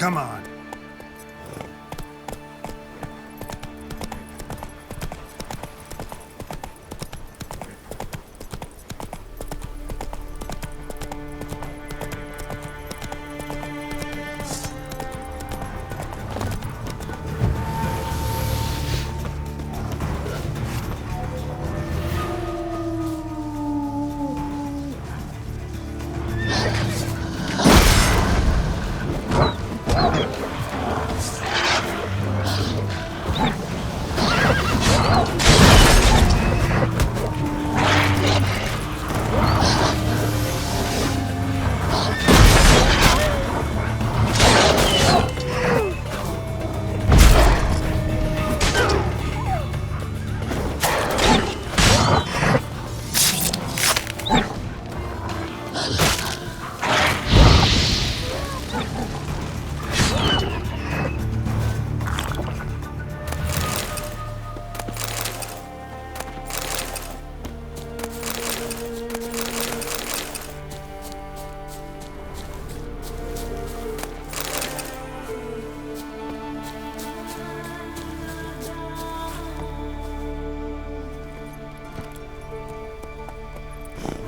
Come on.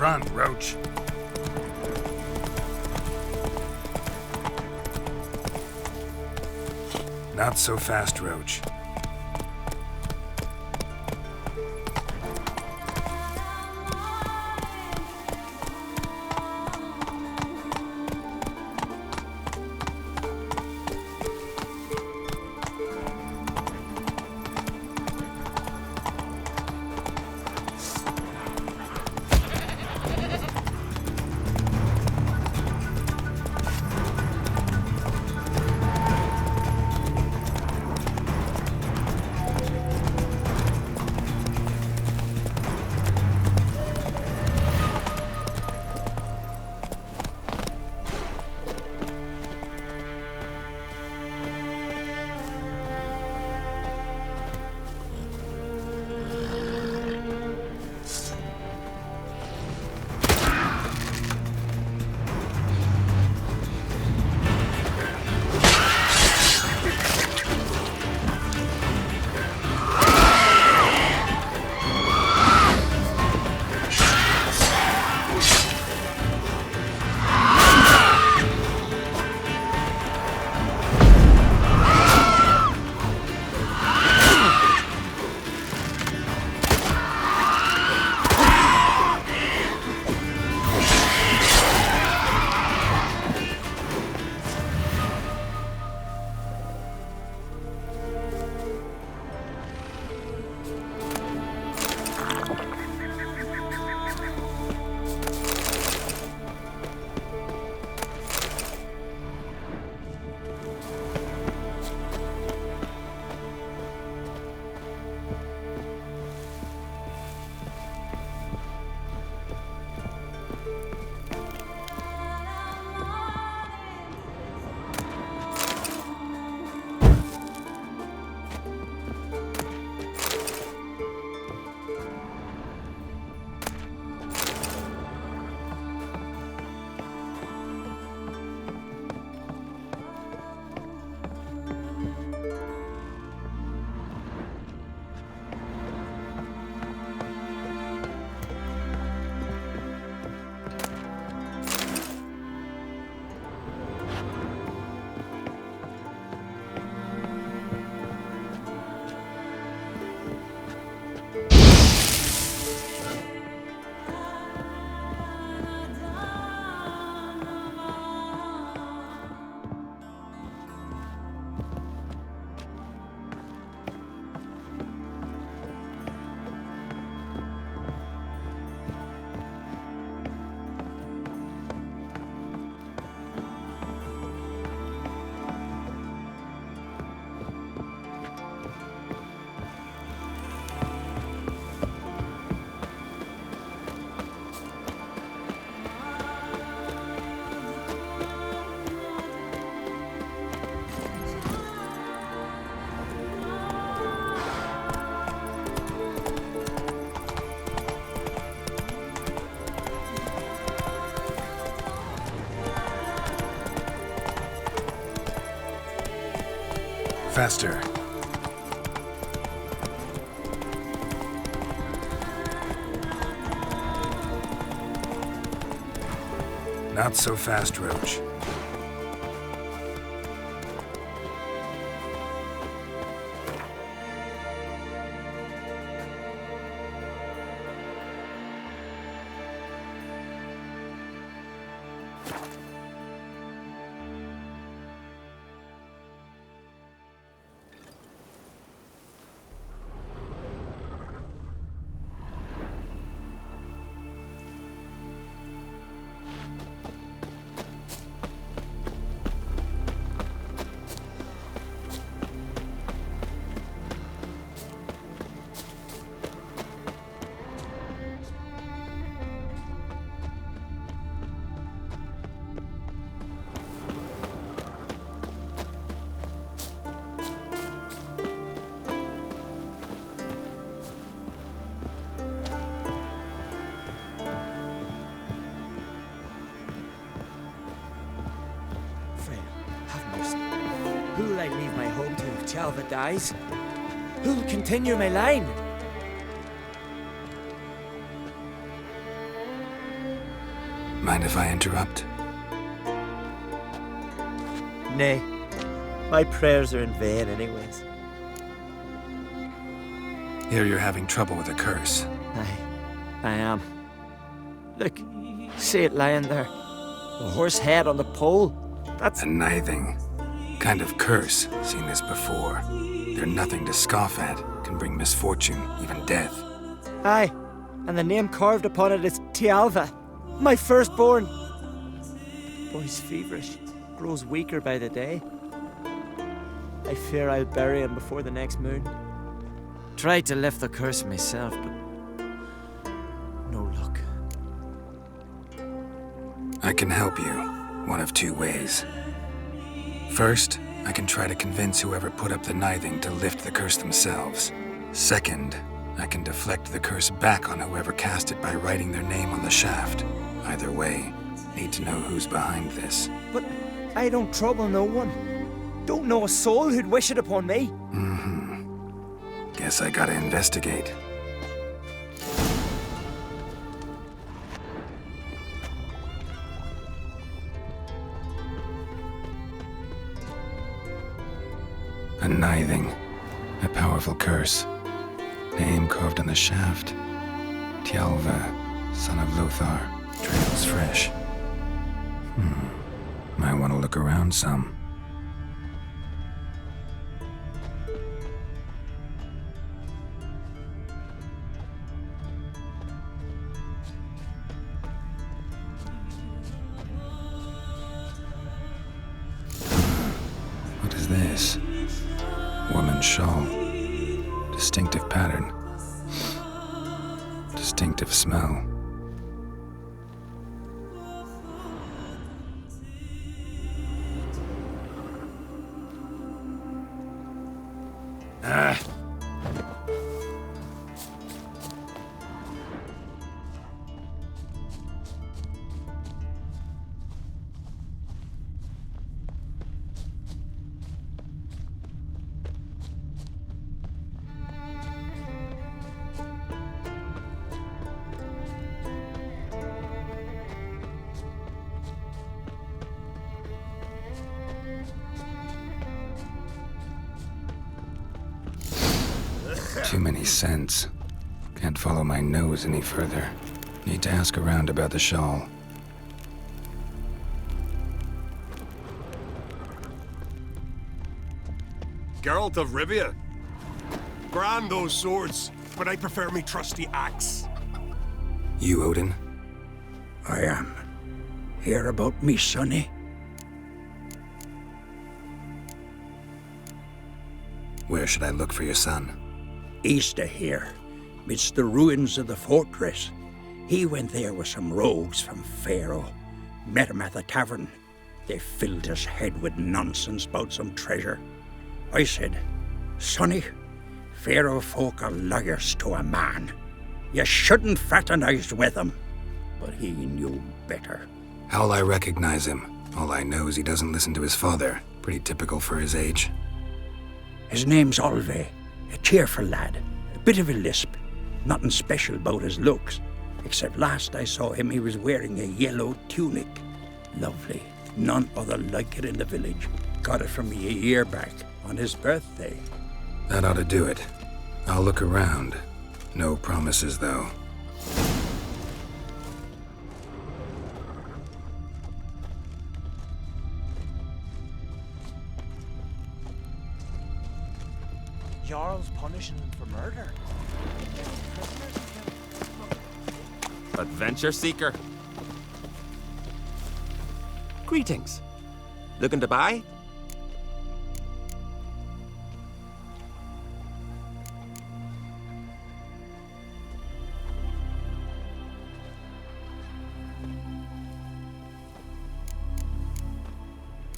Run, Roach. Not so fast, Roach. Faster. Not so fast, Roach. Who'll I leave my home to if Tjalva dies? Who'll continue my line? Mind if I interrupt? Nay. My prayers are in vain anyways. Here you're having trouble with a curse. I am. Look, see it lying there. The horse head on the pole. That's A Nithing. Kind of curse. Seen this before. They're nothing to scoff at. Can bring misfortune, even death. aye. And the name carved upon it is Tjalva, my firstborn. The boy's feverish, grows weaker by the day. I fear I'll bury him before the next moon. Tried to lift the curse myself, but no luck. I can help you. One of two ways. First, I can try to convince whoever put up the Nithing to lift the curse themselves. Second, I can deflect the curse back on whoever cast it by writing their name on the shaft. Either way, need to know who's behind this. But I don't trouble no one. Don't know a soul who'd wish it upon me. Guess I gotta investigate. A Nithing. A powerful curse. Name carved on the shaft. Tjalva, son of Lothar. Trails fresh. Might want to look around some. What is this? Woman's shawl. Distinctive pattern. Distinctive smell. Too many scents. Can't follow my nose any further. Need to ask around about the shawl. Geralt of Rivia. Grand those swords, but I prefer me trusty axe. You, Odin? I am. Hear about me, sonny? Where should I look for your son? East of here, midst the ruins of the fortress. He went there with some rogues from Pharaoh. Met him at the tavern. They filled his head with nonsense about some treasure. I said, Sonny, Pharaoh folk are liars to a man. You shouldn't fraternize with them. But he knew better. How'll I recognize him? All I know is he doesn't listen to his father. Pretty typical for his age. His name's Olve, a cheerful lad, a bit of a lisp. Nothing special about his looks, except last I saw him he was wearing a yellow tunic. Lovely. None other like it in the village. Got it from me a year back, on his birthday. That ought to do it. I'll look around. No promises, though. Jarl's punishing him for murder. Adventure seeker. Greetings. Looking to buy?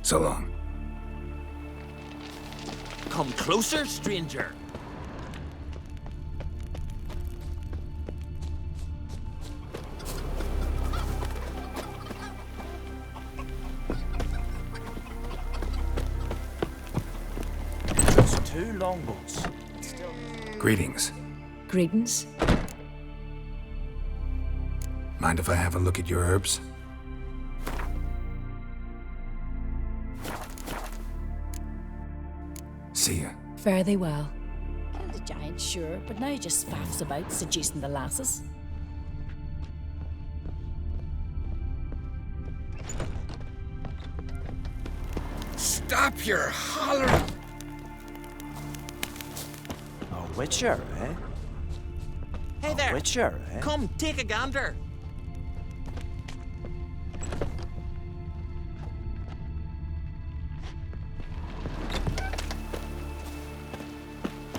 So long. Come closer, stranger. Just 2 longboats. Greetings. Greetings. Mind if I have a look at your herbs? See ya. Fare thee well. Killed a giant, sure, but now he just faffs about seducing the lasses. Stop your hollering! A witcher, eh? Hey there. Witcher, eh? Come, take a gander.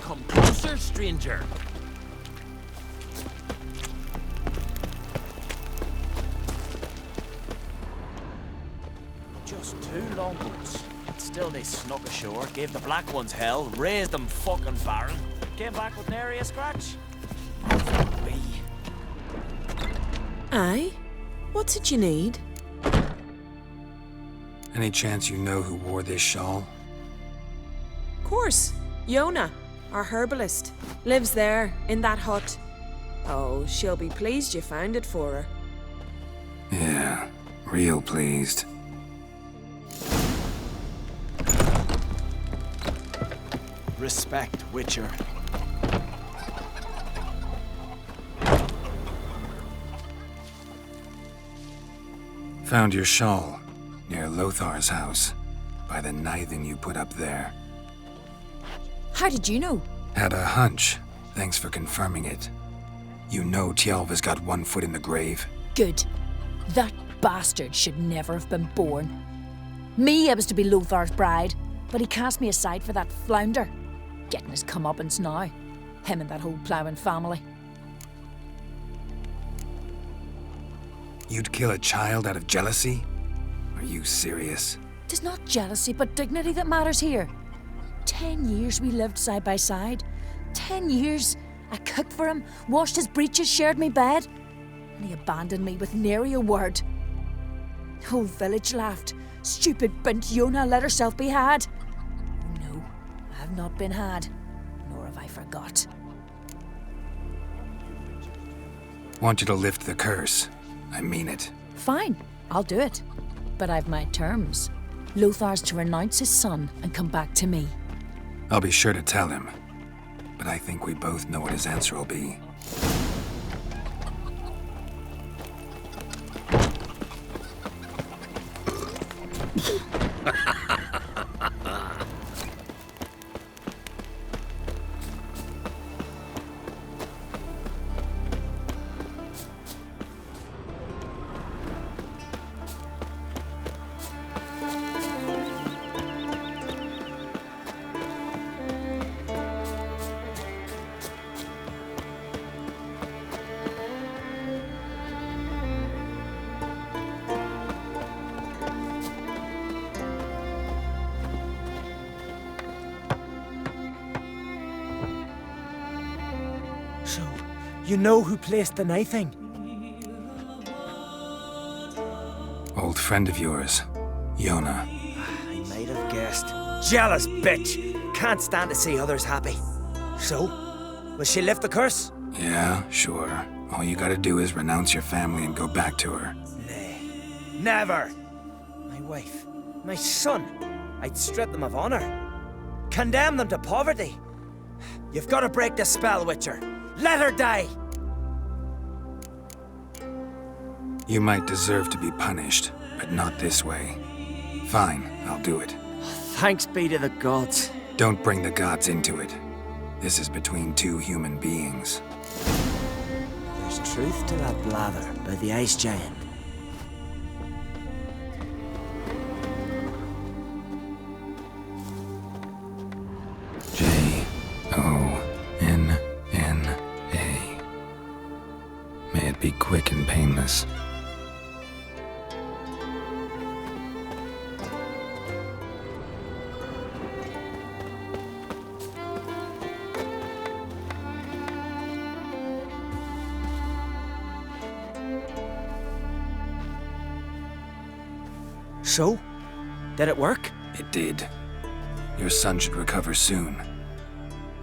Come closer, stranger. Just 2 longboats. Still they snuck ashore, gave the black ones hell, raised them fucking barren. Came back with nary a scratch. We. Aye? What's it you need? Any chance you know who wore this shawl? Course. Yona, our herbalist, lives there, in that hut. Oh, she'll be pleased you found it for her. Yeah, real pleased. Respect, Witcher. Found your shawl near Lothar's house, by the Nithing you put up there. How did you know? Had a hunch. Thanks for confirming it. You know Tjalva's got one foot in the grave. Good. That bastard should never have been born. Me, I was to be Lothar's bride, but he cast me aside for that flounder. Getting his comeuppance now. Him and that whole ploughing family. You'd kill a child out of jealousy? Are you serious? 'Tis not jealousy, but dignity that matters here. 10 years we lived side by side. 10 years. I cooked for him, washed his breeches, shared me bed. And he abandoned me with nary a word. The whole village laughed. Stupid bint Yona let herself be had. No, I have not been had, nor have I forgot. Want you to lift the curse. I mean it. Fine, I'll do it. But I've my terms. Lothar's to renounce his son and come back to me. I'll be sure to tell him. But I think we both know what his answer will be. So, you know who placed the Nithing? Old friend of yours, Yona. I might have guessed. Jealous bitch! can't stand to see others happy. So, will she lift the curse? Yeah, sure. All you gotta do is renounce your family and go back to her. Nay, never. My wife, my son, I'd strip them of honor. Condemn them to poverty. You've got to break the spell, Witcher. Let her die! You might deserve to be punished, but not this way. Fine, I'll do it. Thanks be to the gods. Don't bring the gods into it. This is between two human beings. There's truth to that blather by the ice giant. Jonna. May it be quick and painless. So? Did it work? It did. Your son should recover soon.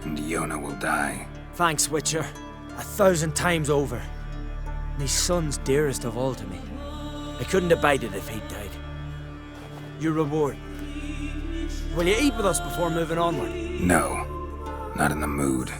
And Jonna will die. Thanks, Witcher. 1,000 times over. My son's dearest of all to me. I couldn't abide it if he'd died. Your reward. Will you eat with us before moving onward? No, not in the mood.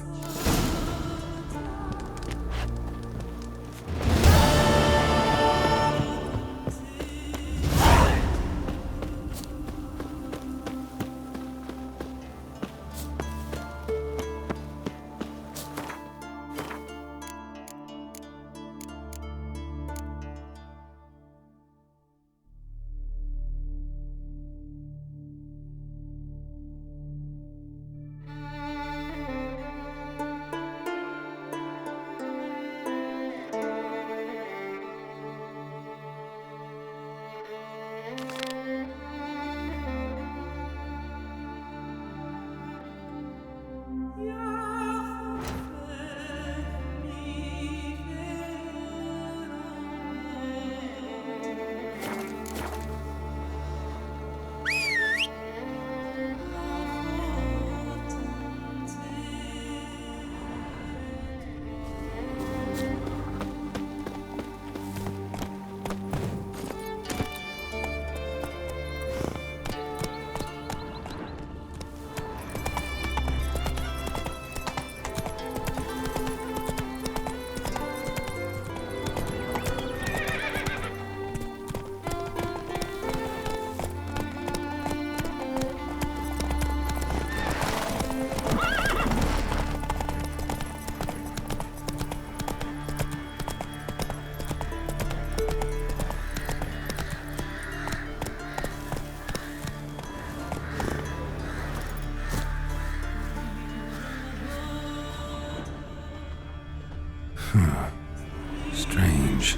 Strange.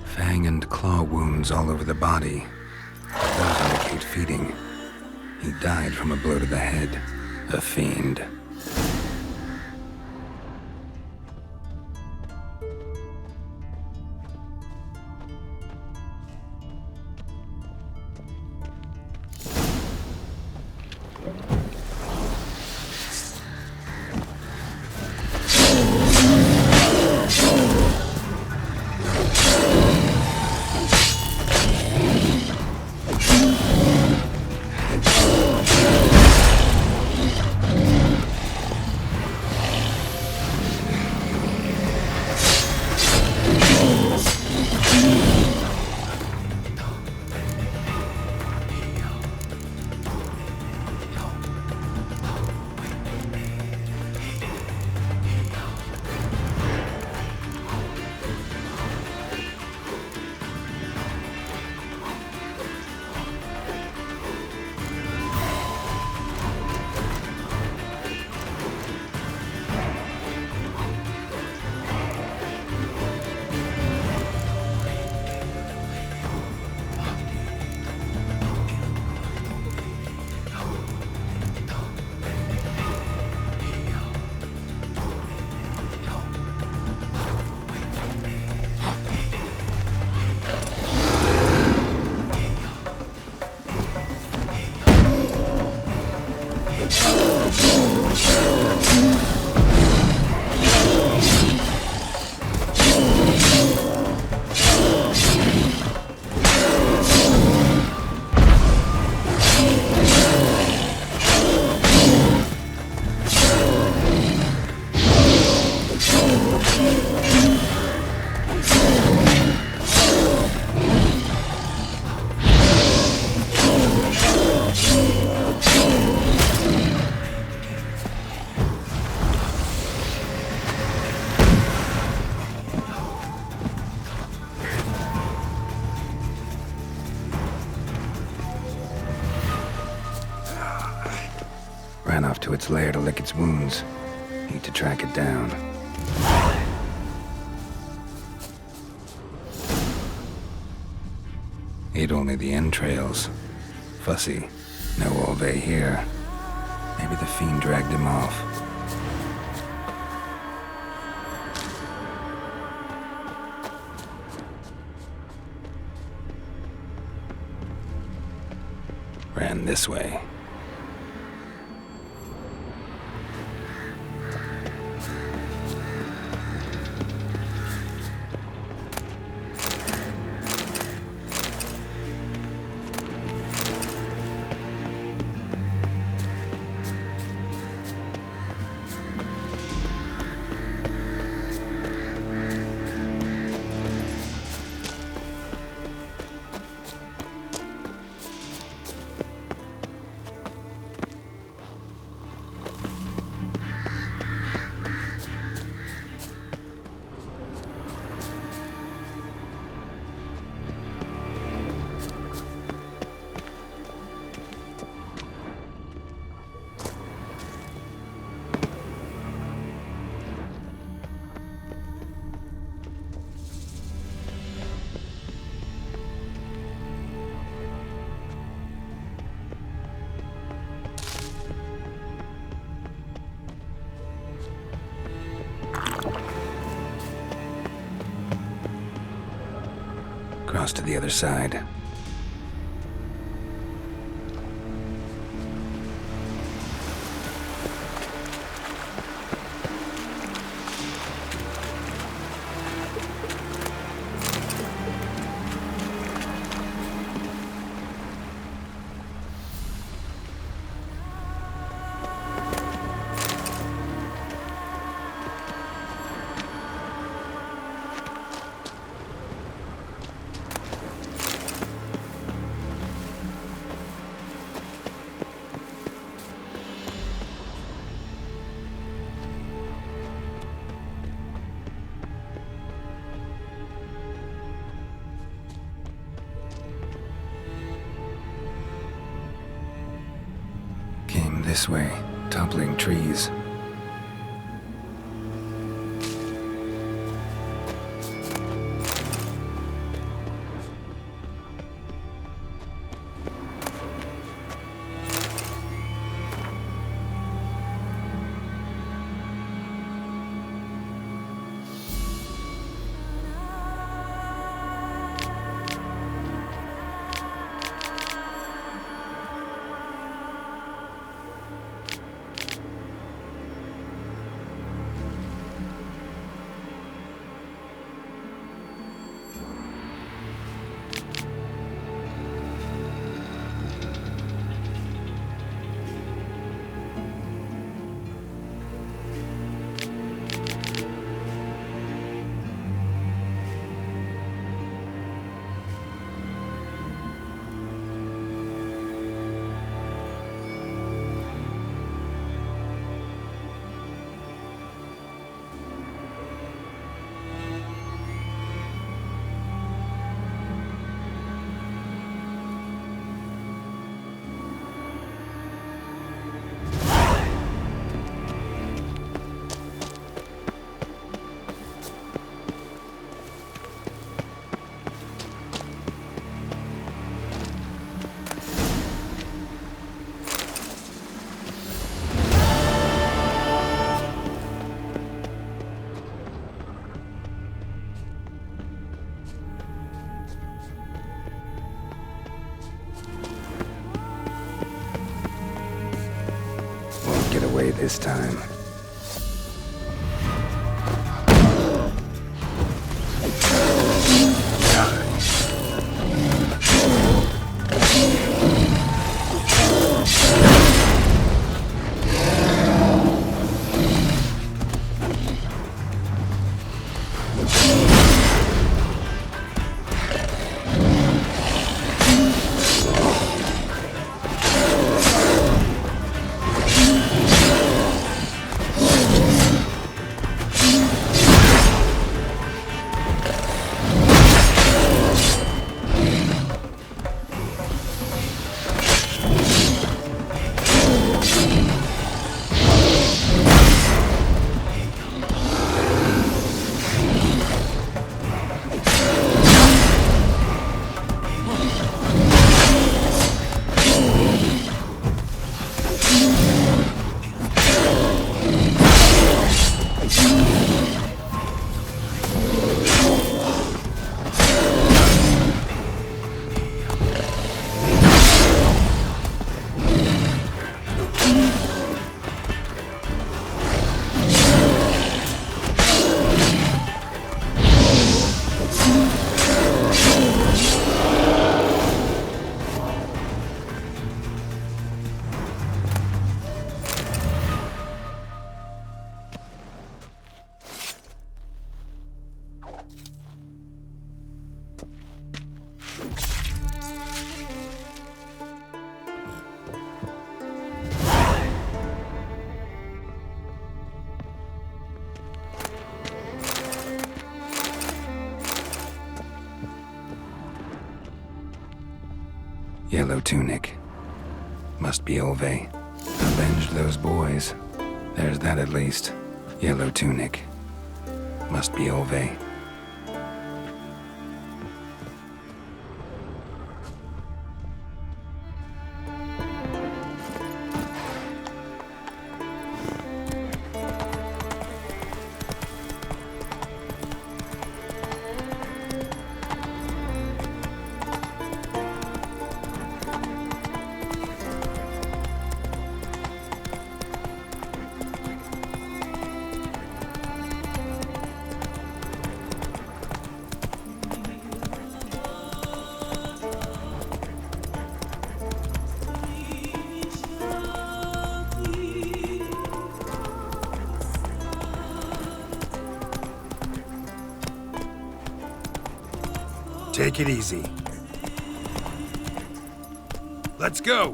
Fang and claw wounds all over the body. Those indicate feeding. He died from a blow to the head. A fiend. Ran off to its lair to lick its wounds. Need to track it down. Ate only the entrails. Fussy. No Olve here. Maybe the fiend dragged him off. Ran this way. Cross to the other side. This way, toppling trees. Get away this time. Yellow tunic. Must be Ove. Avenged those boys. There's that at least. Yellow tunic. Must be Ove. Take it easy. Let's go!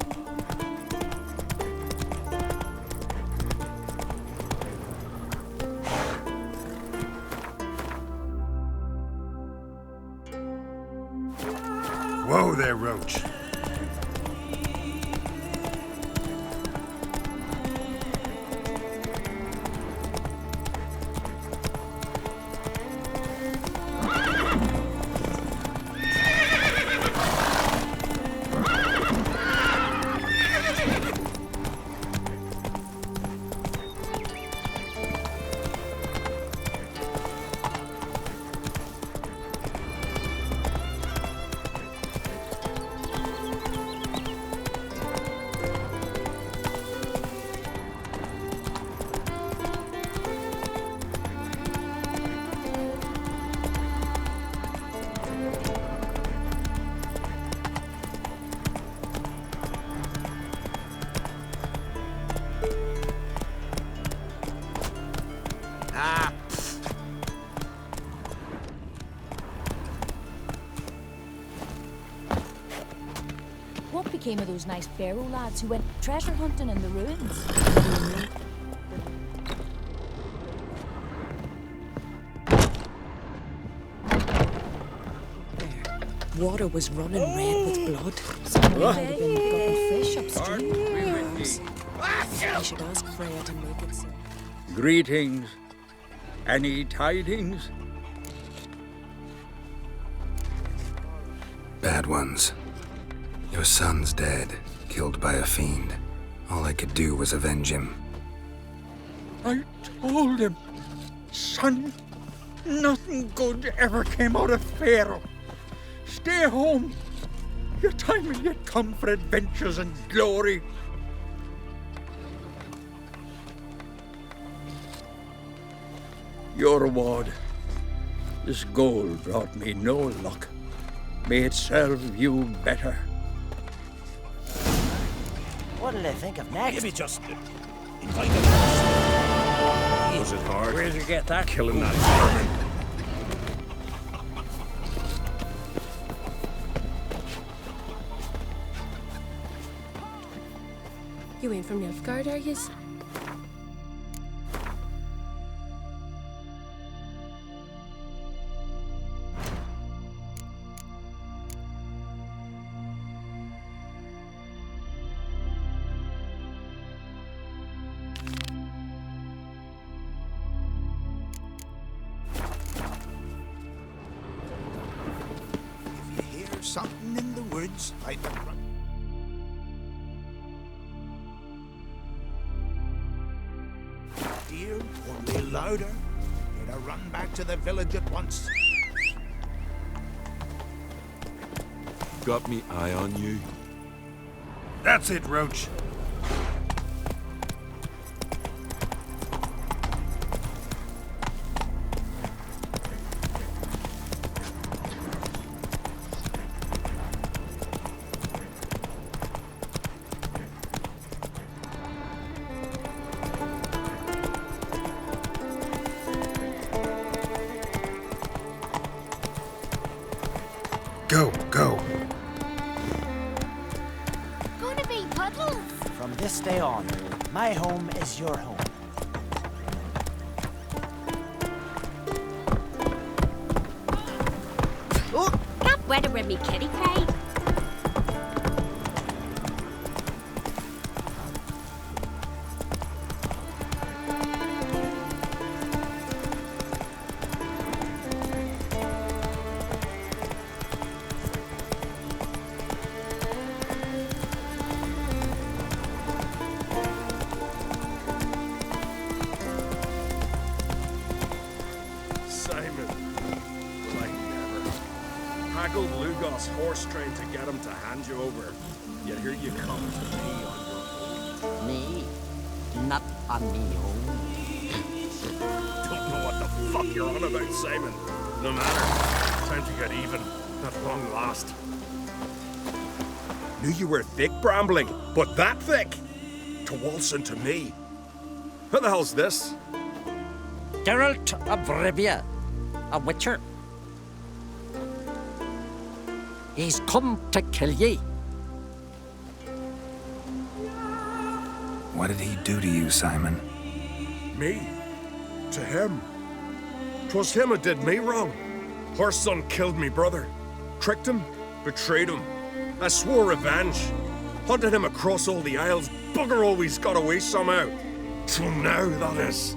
Whoa there, Roach. What became of those nice Pharaoh lads who went treasure hunting in the ruins? Water was running red with blood. Somebody might have been gutting fish upstream. I should ask Freya to make it so. Greetings. Any tidings? Bad ones. Your son's dead, killed by a fiend. All I could do was avenge him. I told him, son, nothing good ever came out of Pharaoh. Stay home. Your time will yet come for adventures and glory. Your reward. This gold brought me no luck. May it serve you better. What'll they think of next? Maybe just invite him. Was it hard? Where'd you get that? Killing that vermin. You ain't from Nilfgaard, are yous? If you hear something in the woods, I'd run. Dear, only louder. Better run back to the village at once. Got me eye on you. That's it, Roach. Go, go. Gonna be puddles. From this day on, my home is your home. Oh, got wetter with me kitty cry. Simon. Like never. Haggled Lugos horse train to get him to hand you over. Yet here you come to me on your own. Me? Not on me own. Don't know what the fuck you're on about, Simon. No matter. Time to get even. At long last. Knew you were thick, Brambling, but that thick? To waltz into me. Who the hell's this? Geralt of Rivia, a witcher. He's come to kill ye. What did he do to you, Simon? Me? To him? 'Twas him who did me wrong. Her son killed me brother. Tricked him, betrayed him. I swore revenge. Hunted him across all the isles. Bugger always got away somehow. Till now, that is.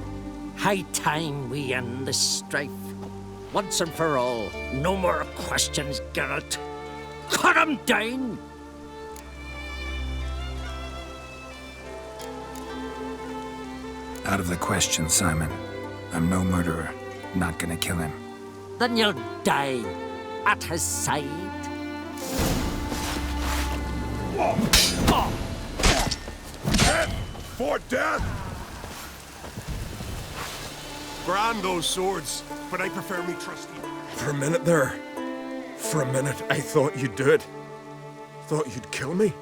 High time we end this strife. Once and for all. No more questions, Geralt. Cut him down! Out of the question, Simon. I'm no murderer. Not gonna kill him. Then you'll die at his side. Death for death! Grand those swords, but I prefer me trusty. For a minute there. For a minute, I thought you did. Thought you'd kill me.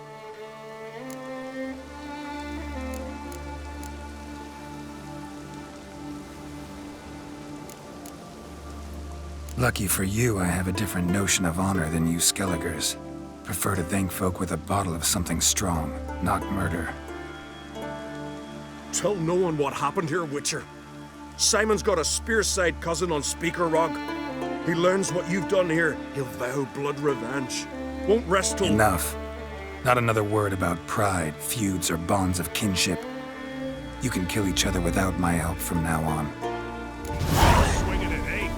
Lucky for you, I have a different notion of honor than you Skelligers. Prefer to thank folk with a bottle of something strong, not murder. Tell no one what happened here, Witcher. Simon's got a spearside cousin on Speaker Rock. He learns what you've done here, he'll vow blood revenge. Won't rest till— Enough. Not another word about pride, feuds, or bonds of kinship. You can kill each other without my help from now on. Swinging it, eh?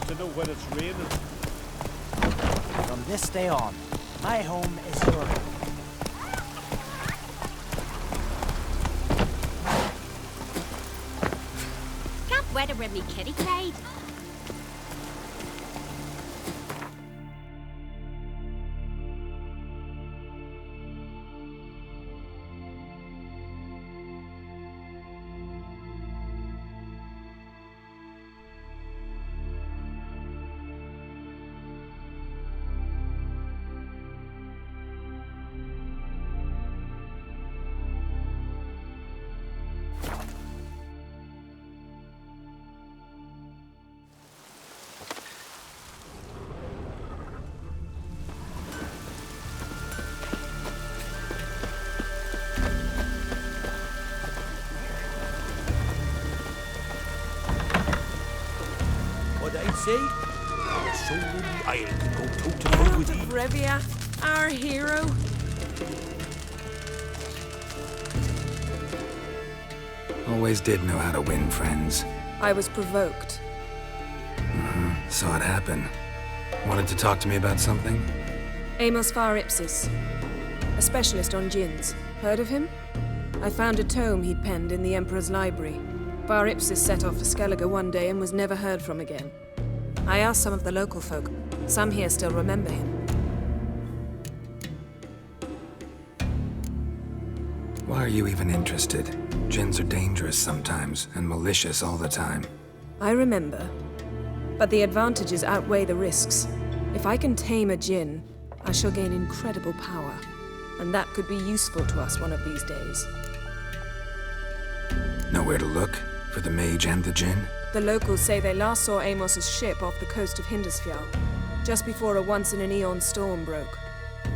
To know when it's raining. From this day on, my home is your home. Can't weather with me kitty cried. What I'd say? soul in the isle can go toe-to-toe with ye. Revia, our hero. Always did know how to win friends. I was provoked. Saw it happen. Wanted to talk to me about something? Amos Far Ipsis, a specialist on Djinns. Heard of him? I found a tome he'd penned in the Emperor's library. Far Ipsis set off for Skellige one day and was never heard from again. I asked some of the local folk. Some here still remember him. Why are you even interested? Djinns are dangerous sometimes, and malicious all the time. I remember. But the advantages outweigh the risks. If I can tame a Djinn, I shall gain incredible power. And that could be useful to us one of these days. Know where to look? For the mage and the Djinn? The locals say they last saw Amos's ship off the coast of Hindisfjall, just before a once-in-an-eon storm broke.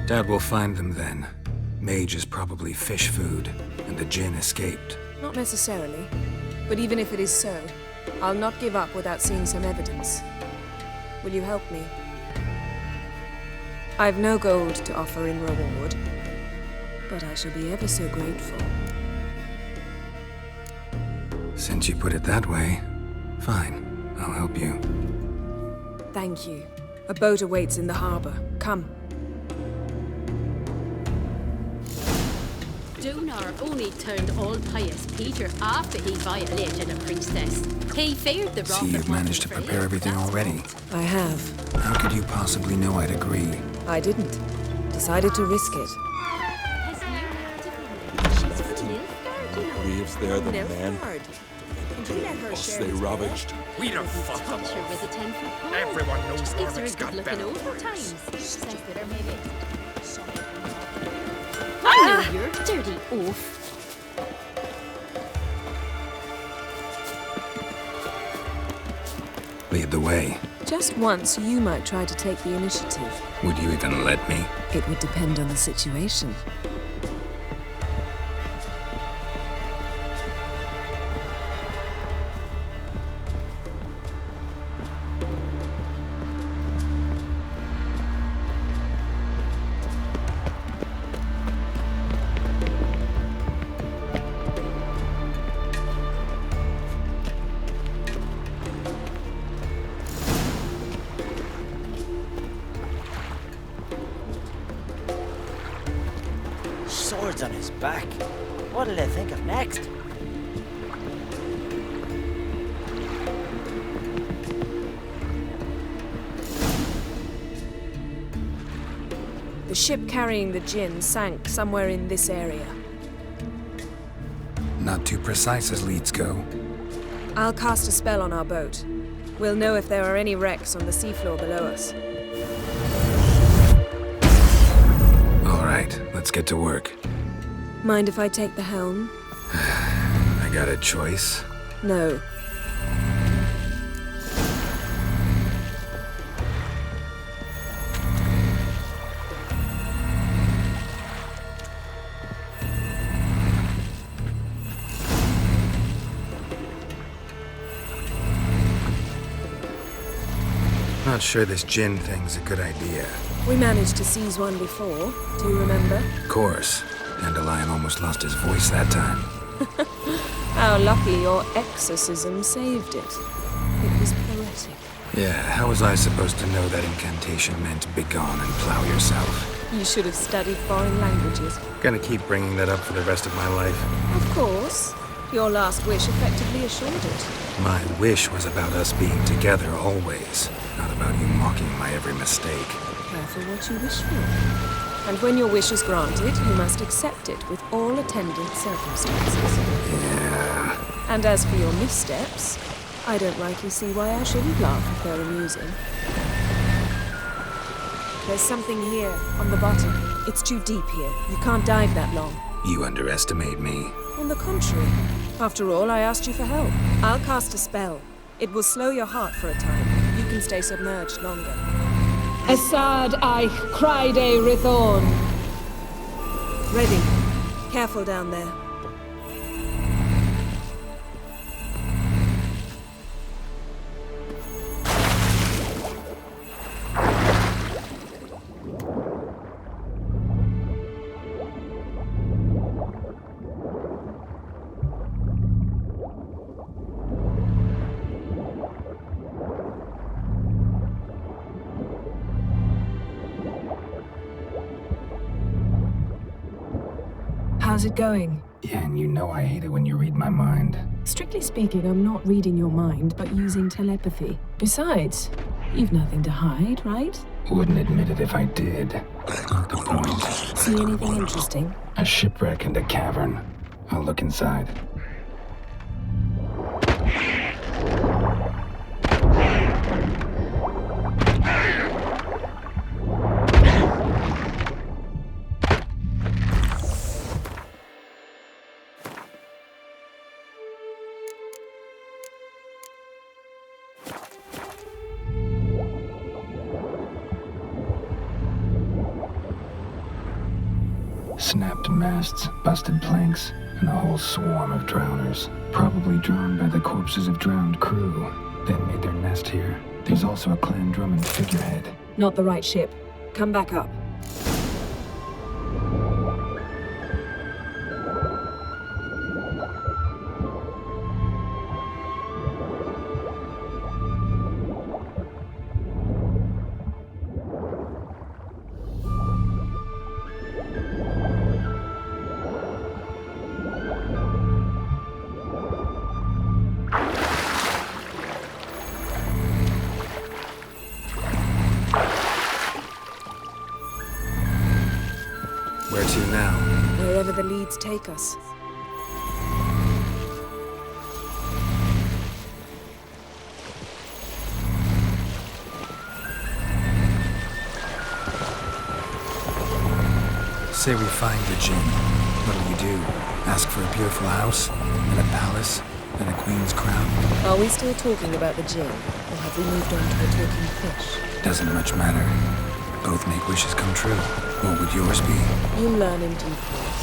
Doubt we'll find them then. Mage is probably fish food, and the Djinn escaped. Not necessarily. But even if it is so, I'll not give up without seeing some evidence. Will you help me? I've no gold to offer in reward, but I shall be ever so grateful. Since you put it that way, fine. I'll help you. Thank you. A boat awaits in the harbor. Come. Donar only turned old pious Peter after he violated a priestess. He feared the wrath See, of you've managed to Mother prepare everything Freya, already. I have. How could you possibly know I'd agree? I didn't. Decided to risk it. Has new she's from Nilfgaard, you know. Graves there, the man. Nilfgaard. And you let her Us share they his ravaged. We'd have fucked them Touch her off. with a 10-foot pole. Everyone knows Just gives her a Norvik's good got looking better over ways. times. Says that her maybe. I know you're dirty oaf. Lead the way. Just once, you might try to take the initiative. Would you even let me? It would depend on the situation. Swords on his back. What'll they think of next? The ship carrying the Djinn sank somewhere in this area. Not too precise as leads go. I'll cast a spell on our boat. We'll know if there are any wrecks on the seafloor below us. All right, let's get to work. Mind if I take the helm? I got a choice. No. Not sure this Djinn thing's a good idea. We managed to seize one before. Do you remember? Of course. Dandelion almost lost his voice that time. How lucky your exorcism saved it. It was poetic. Yeah, how was I supposed to know that incantation meant begone and plow yourself? You should have studied foreign languages. Gonna keep bringing that up for the rest of my life. Of course. Your last wish effectively assured it. My wish was about us being together always, not about you mocking my every mistake. Careful what you wish for. And when your wish is granted, you must accept it with all attendant circumstances. Yeah. And as for your missteps, I don't rightly see why I shouldn't laugh if they're amusing. There's something here, on the bottom. It's too deep here. You can't dive that long. You underestimate me. On the contrary. After all, I asked you for help. I'll cast a spell. It will slow your heart for a time. You can stay submerged longer. Assad Eich Cryde Rithorn. Ready. Careful down there. How's it going? Yeah, and you know I hate it when you read my mind. Strictly speaking, I'm not reading your mind, but using telepathy. Besides, you've nothing to hide, right? Wouldn't admit it if I did. Not the point. See anything interesting? A shipwreck and a cavern. I'll look inside. Snapped masts, busted planks, and a whole swarm of drowners. Probably drawn by the corpses of drowned crew, then made their nest here. There's also a clan drum and figurehead. Not the right ship. Come back up. Where to now? Wherever the leads take us. Say we find the Djinn. What'll you do? Ask for a beautiful house, and a palace, and a queen's crown? Are we still talking about the Djinn, or have we moved on to a talking fish? Doesn't much matter. Both make wishes come true. What would yours be? You learn in due course.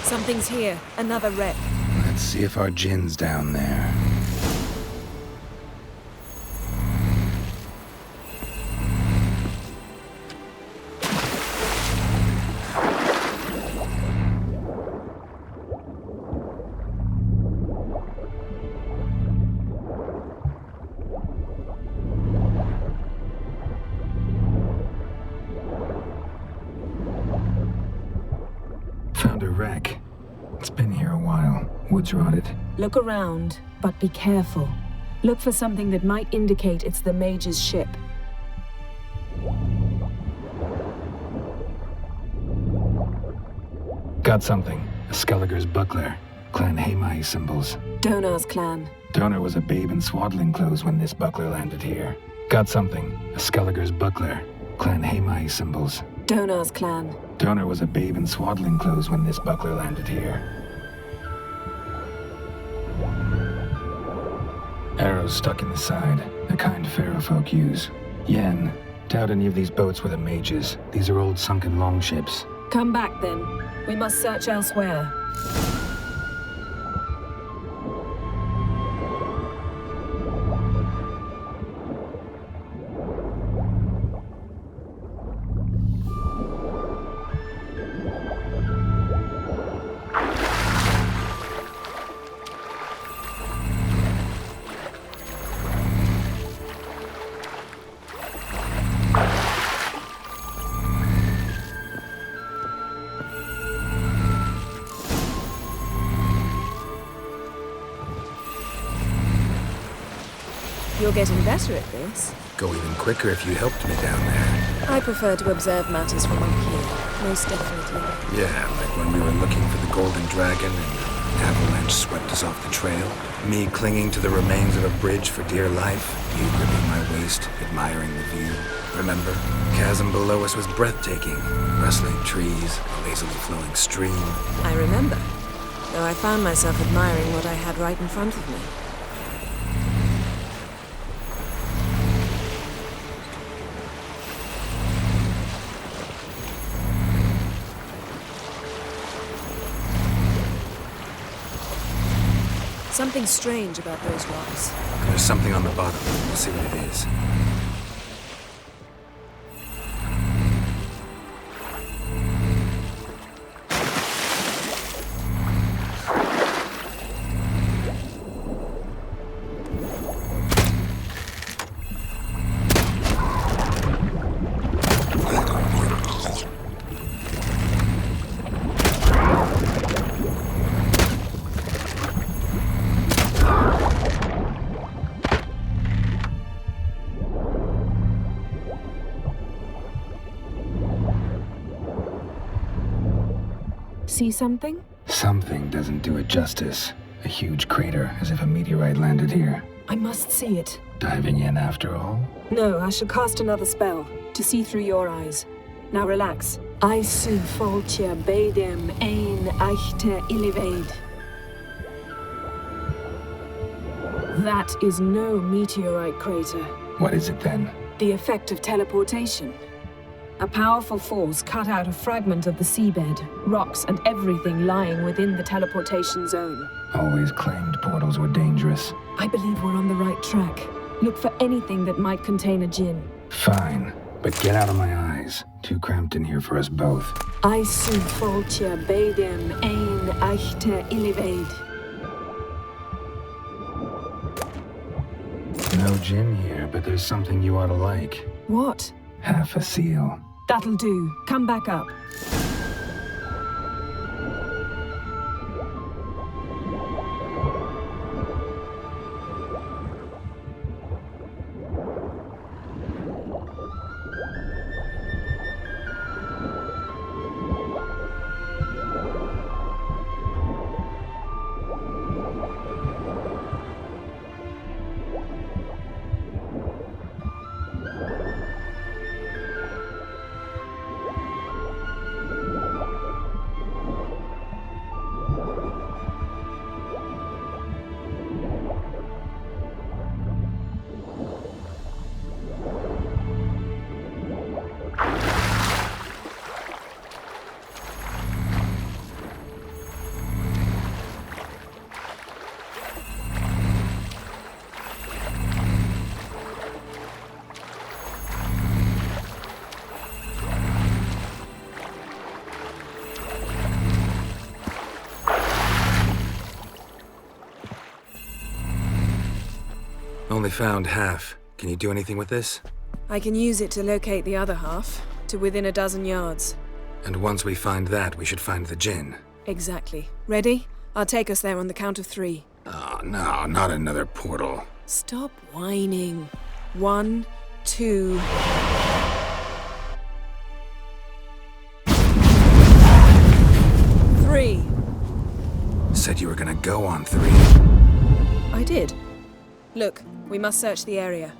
Something's here. Another wreck. Let's see if our Djinn's down there. Found a wreck. It's been here a while. Wood's rotted. Look around, but be careful. Look for something that might indicate it's the mage's ship. Got something. A Skellige's buckler. Clan Hamai symbols. Donar's clan. Donar was a babe in swaddling clothes when this buckler landed here. Got something. A Skellige's buckler. Clan Hamai symbols. Donar's clan. Donar was a babe in swaddling clothes when this buckler landed here. Arrows stuck in the side, the kind pharaoh folk use. Yen, doubt any of these boats were the mages. These are old sunken longships. Come back then. We must search elsewhere. You're getting better at this. Go even quicker if you helped me down there. I prefer to observe matters from up here, most definitely. Yeah, like when we were looking for the Golden Dragon and an avalanche swept us off the trail. Me clinging to the remains of a bridge for dear life. You gripping my waist, admiring the view. Remember? Chasm below us was breathtaking. Rustling trees, a lazily flowing stream. I remember, though I found myself admiring what I had right in front of me. Something strange about those rocks. There's something on the bottom. We'll see what it is. see something? Something doesn't do it justice. A huge crater, as if a meteorite landed here. I must see it. Diving in after all? No, I shall cast another spell, to see through your eyes. Now relax. I su foltia bedem ein eichte illivaid. That is no meteorite crater. What is it then? The effect of teleportation. A powerful force cut out a fragment of the seabed, rocks and everything lying within the teleportation zone. Always claimed portals were dangerous. I believe we're on the right track. Look for anything that might contain a Djinn. Fine, but get out of my eyes. Too cramped in here for us both. I su foltia bedem ein eichte illivaid. No Djinn here, but there's something you ought to like. What? Half a seal. That'll do. Come back up. Only found half. Can you do anything with this? I can use it to locate the other half, to within a dozen yards. And once we find that, we should find the Djinn. Exactly. Ready? I'll take us there on the count of 3. Oh, no, not another portal. Stop whining. 1, 2... Three. Said you were gonna go on 3. I did. Look, we must search the area.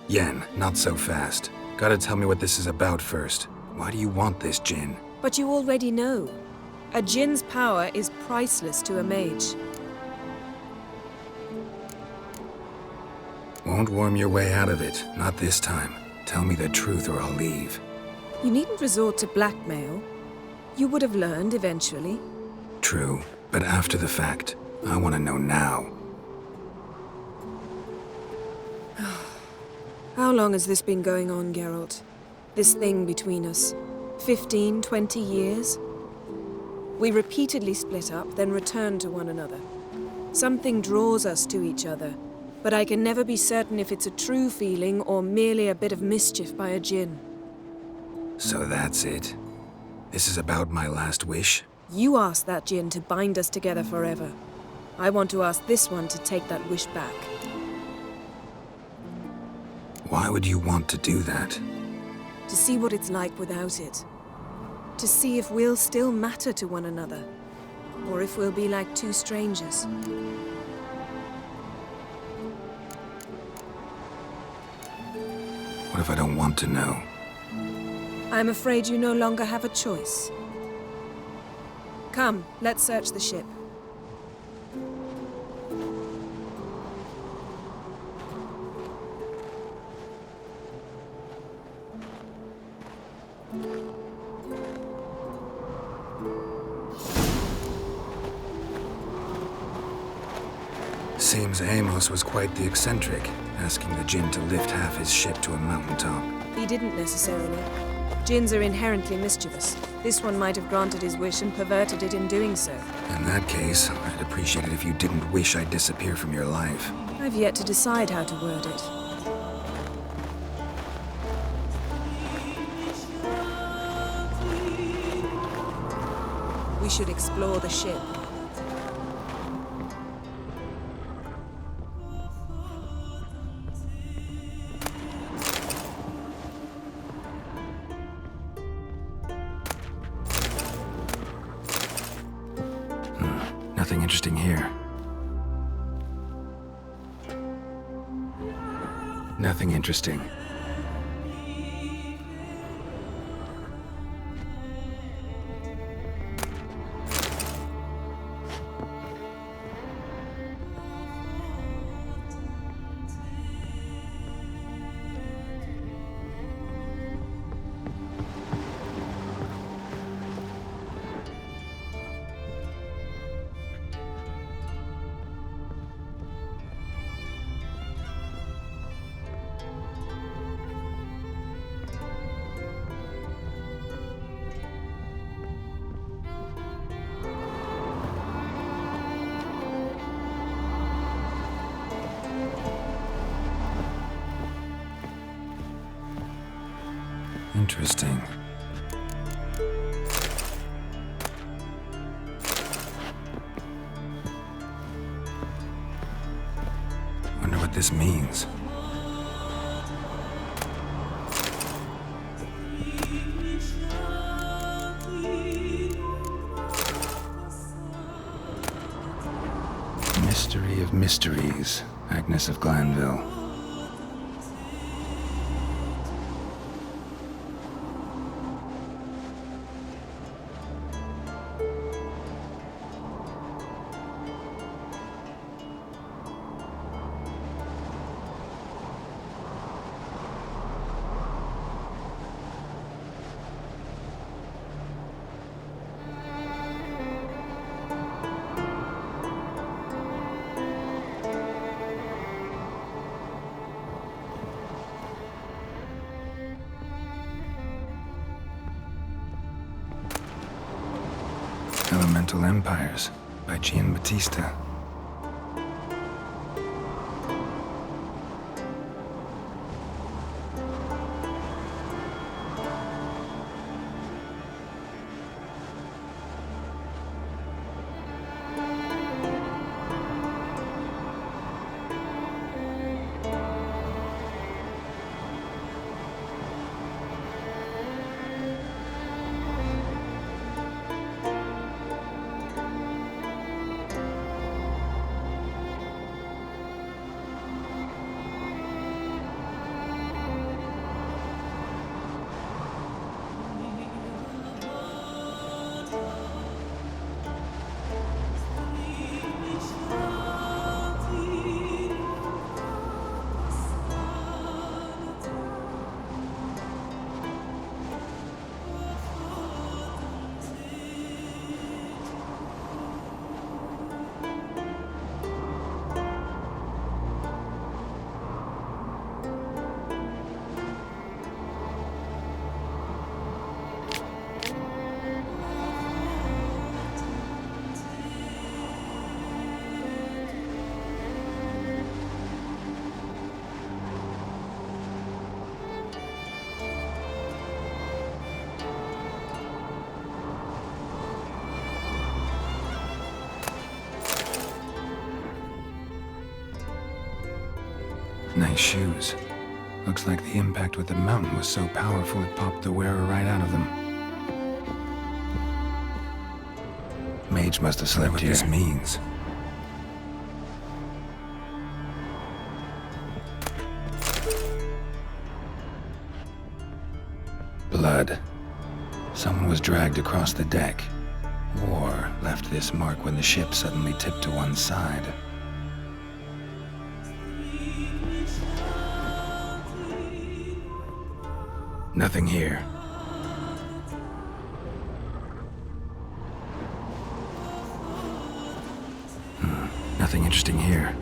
Yen, not so fast. Gotta tell me what this is about first. Why do you want this Djinn? But you already know. A Djinn's power is priceless to a mage. Won't worm your way out of it. Not this time. Tell me the truth or I'll leave. You needn't resort to blackmail. You would have learned eventually. True, but after the fact. I want to know now. How long has this been going on, Geralt? This thing between us? 15, 20 years? We repeatedly split up, then returned to one another. Something draws us to each other, but I can never be certain if it's a true feeling or merely a bit of mischief by a Djinn. So that's it. This is about my last wish? You asked that Djinn to bind us together forever. I want to ask this one to take that wish back. Why would you want to do that? To see what it's like without it. To see if we'll still matter to one another. Or if we'll be like two strangers. What if I don't want to know? I'm afraid you no longer have a choice. Come, let's search the ship. Seems Amos was quite the eccentric, asking the Djinn to lift half his ship to a mountaintop. He didn't necessarily. Djinns are inherently mischievous. This one might have granted his wish and perverted it in doing so. In that case, I'd appreciate it if you didn't wish I'd disappear from your life. I've yet to decide how to word it. We should explore the ship. Nothing interesting here. Nothing interesting. Interesting. Wonder what this means. Mystery of mysteries, Agnes of Glanville. Elemental Empires by Djinn Batista. Nice shoes. Looks like the impact with the mountain was so powerful it popped the wearer right out of them. Mage must have slept here. What this means. Blood. Someone was dragged across the deck. Or left this mark when the ship suddenly tipped to one side. Nothing here. Nothing interesting here.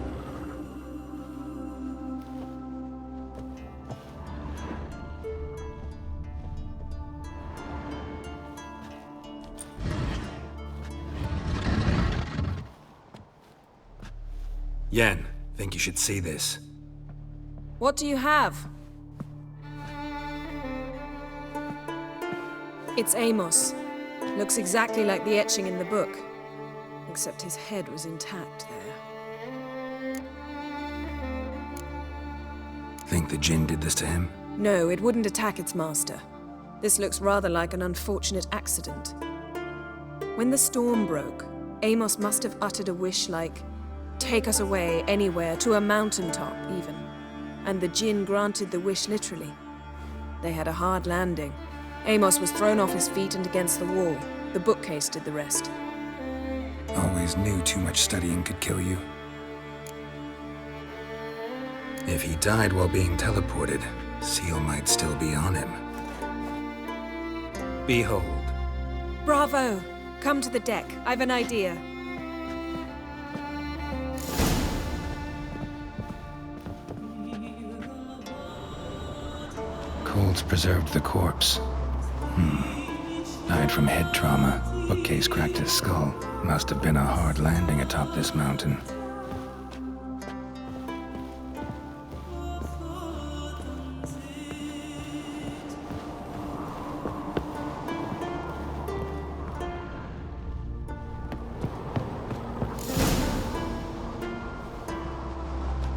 Yen, think you should see this. What do you have? It's Amos. Looks exactly like the etching in the book. Except his head was intact there. Think the Djinn did this to him? No, it wouldn't attack its master. This looks rather like an unfortunate accident. When the storm broke, Amos must have uttered a wish like, "Take us away, anywhere, to a mountaintop, even." And the Djinn granted the wish literally. They had a hard landing. Amos was thrown off his feet and against the wall. The bookcase did the rest. Always knew too much studying could kill you. If he died while being teleported, Seal might still be on him. Behold. Bravo! Come to the deck. I've an idea. Cold's preserved the corpse. Died from head trauma. Bookcase cracked his skull. Must have been a hard landing atop this mountain.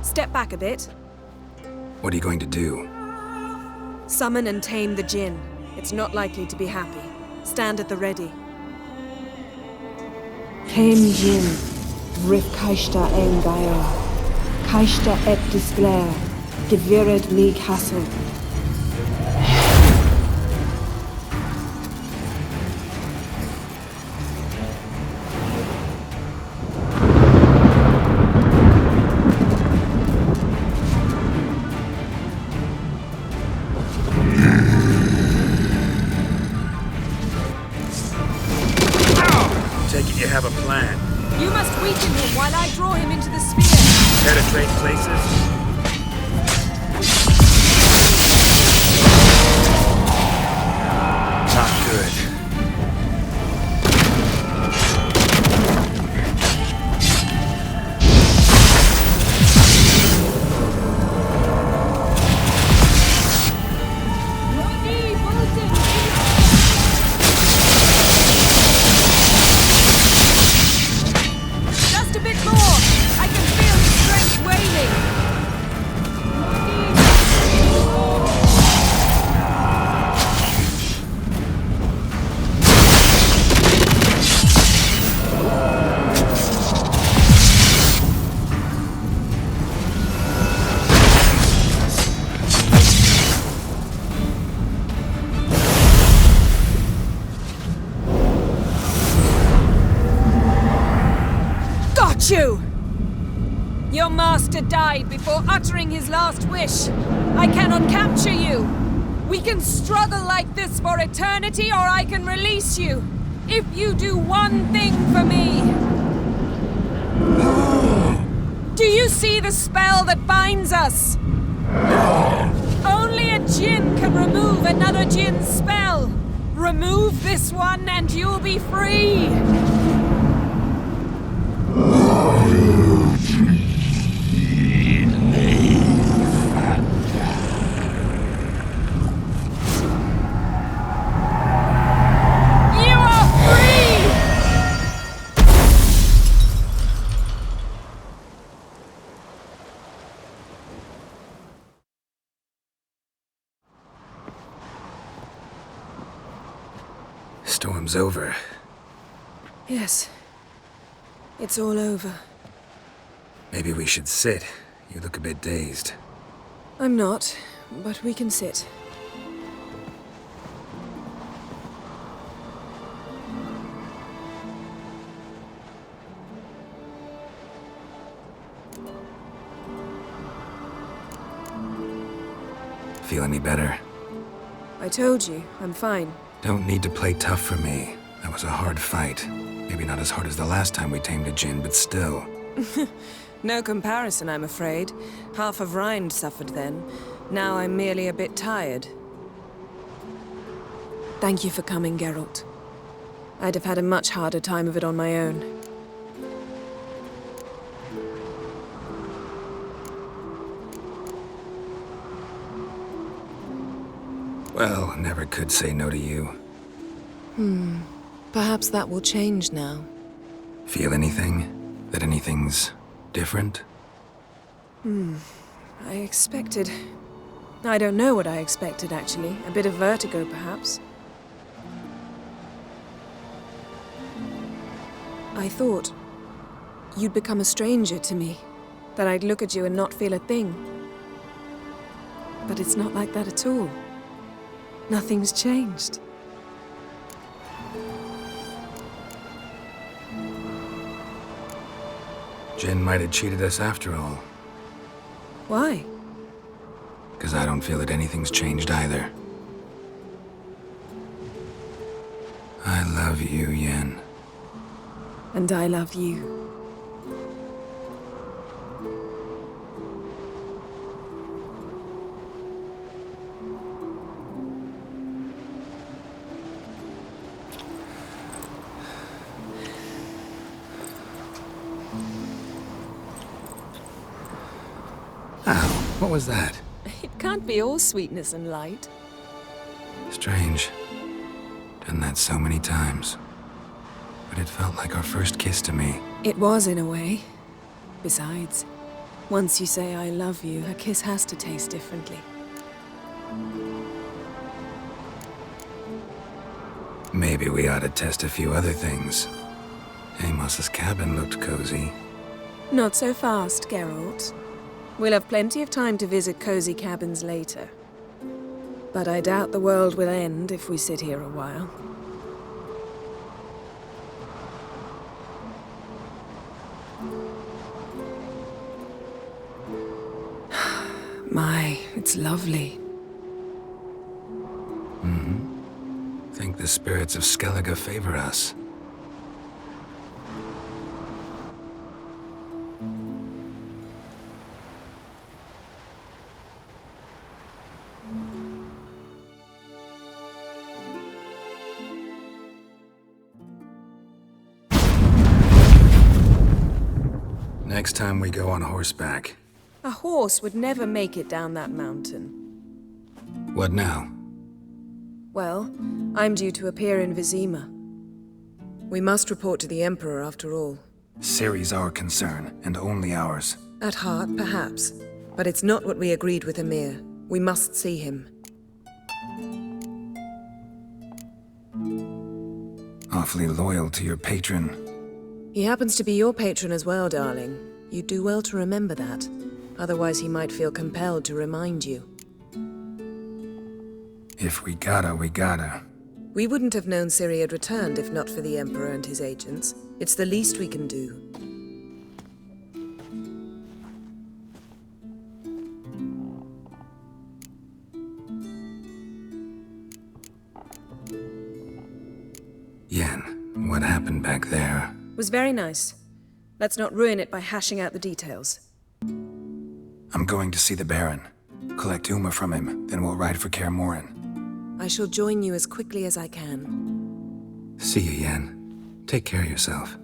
Step back a bit. What are you going to do? Summon and tame the Djinn. It's not likely to be happy. Stand at the ready. Came Djinn, Rif Kaishta Engaya, Kaishta et Disglair, Gevired me Castle. Take it you have a plan. You must weaken him while I draw him into the sphere. Penetrate places. Not good. Just a bit more. I can feel his strength waning. Got you! Your master died before uttering his last wish. I cannot capture you. We can struggle like this for eternity, or I can release you. If you do one thing for me. Do you see the spell that binds us? Only a Djinn can remove another Djinn's spell. Remove this one and you'll be free. You are free! Storm's over. Yes. It's all over. Maybe we should sit. You look a bit dazed. I'm not, but we can sit. Feel any better? I told you, I'm fine. Don't need to play tough for me. That was a hard fight. Maybe not as hard as the last time we tamed a Djinn, but still. No comparison, I'm afraid. Half of Rind suffered then. Now I'm merely a bit tired. Thank you for coming, Geralt. I'd have had a much harder time of it on my own. Well, never could say no to you. Perhaps that will change now. Feel anything? That anything's different? I expected... I don't know what I expected, actually. A bit of vertigo, perhaps. I thought you'd become a stranger to me, that I'd look at you and not feel a thing. But it's not like that at all. Nothing's changed. Djinn might have cheated us after all. Why? Because I don't feel that anything's changed either. I love you, Yen. And I love you. Ow, what was that? It can't be all sweetness and light. Strange. Done that so many times. But it felt like our first kiss to me. It was, in a way. Besides, once you say I love you, a kiss has to taste differently. Maybe we ought to test a few other things. Amos's cabin looked cozy. Not so fast, Geralt. We'll have plenty of time to visit cozy cabins later. But I doubt the world will end if we sit here a while. My, it's lovely. Think the spirits of Skellige favor us. Next time we go on horseback. A horse would never make it down that mountain. What now? Well, I'm due to appear in Vizima. We must report to the Emperor after all. Ciri's our concern, and only ours. At heart, perhaps. But it's not what we agreed with Emir. We must see him. Awfully loyal to your patron. He happens to be your patron as well, darling. You'd do well to remember that. Otherwise, he might feel compelled to remind you. If we gotta, we gotta. We wouldn't have known Ciri had returned if not for the Emperor and his agents. It's the least we can do. Yen, what happened back there? Was very nice. Let's not ruin it by hashing out the details. I'm going to see the Baron. Collect Uma from him, then we'll ride for Kaer Morhen. I shall join you as quickly as I can. See you, Yen. Take care of yourself.